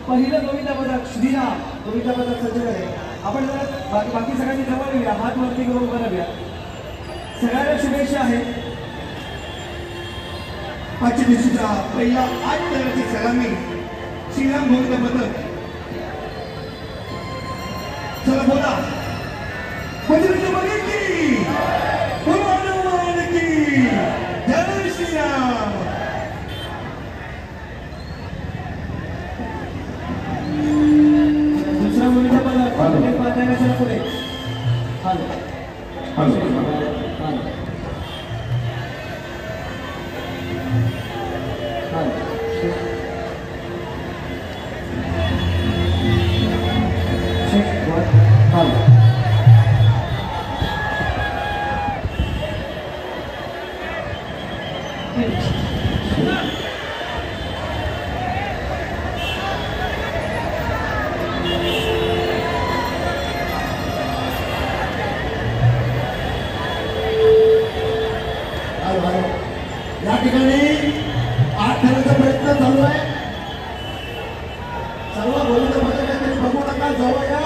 पहिलं गोविंदा पदक श्रीराम गोविंदा पदक सज्ज झाले। आपण जरा बाकी सगळ्यांनी जवळ येऊया, हात वरती करून उभं राहूया। सगळ्यांना शुभेच्छा आहेत। आजच्या दिवशीचा पहिला 8 ताराची सलामी श्रीराम गोविंदा पदक। चला बोला बजरंग बली की हनुमान की जय श्रीराम। दुसरा गोविंदा पदक पाहण्याच्या पुढे हॅलो या ठिकाणी 8 ताराचा प्रयत्न चालू आहे। सर्व गोविंदा पदकाकडे बघू नका, जवळ या,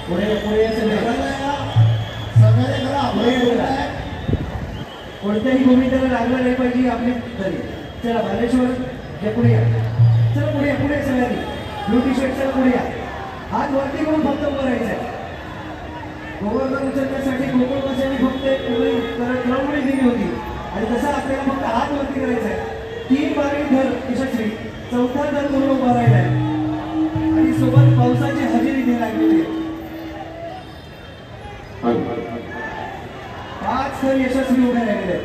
पुढे सहकार्य करा। कोणत्याही गोविंदाला लागलं नाही पाहिजे आपली तरी। चला बालेश्वर हे पुढे या, चला पुढे सगळ्यांनी ब्लू टी शर्ट चला पुढे या, हात वरती करून फक्त उभं राहायचंय। गोवर्धन उचलण्यासाठी गोकुळवासियांनी फक्त एक क्रमणी दिली होती आणि तसं आपल्याला फक्त हात वरती करायचा आहे। 3 बारी धर यशस्वी, 4था धर करून उभा राहिलाय आणि सोबत पावसाची हजेरी इथे लागलेली आहे। 5 थर यशस्वी उभे राहिलेले आहेत।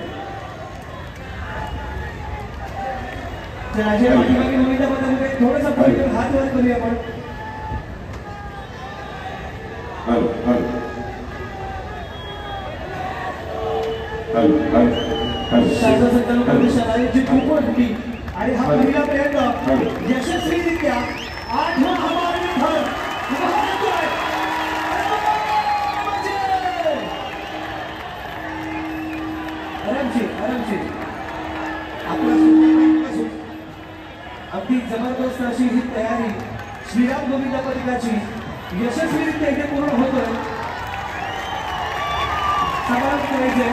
चला जे पाठीमागे गोविंदा पदक थोडंसं पुढे हात वर करूया आपण। शास्त्र संचालक परिषद आयोजित कुंकू होती आणि हा पहिला प्रयत्न यशस्वीरित्या 8वां हमारे घर आरामशीर अगदी जबरदस्त अशी ही तयारी श्रीराम गोविंदा पदकाची यशस्वीरित्या इथे पूर्ण होतोय। समारोप करायचे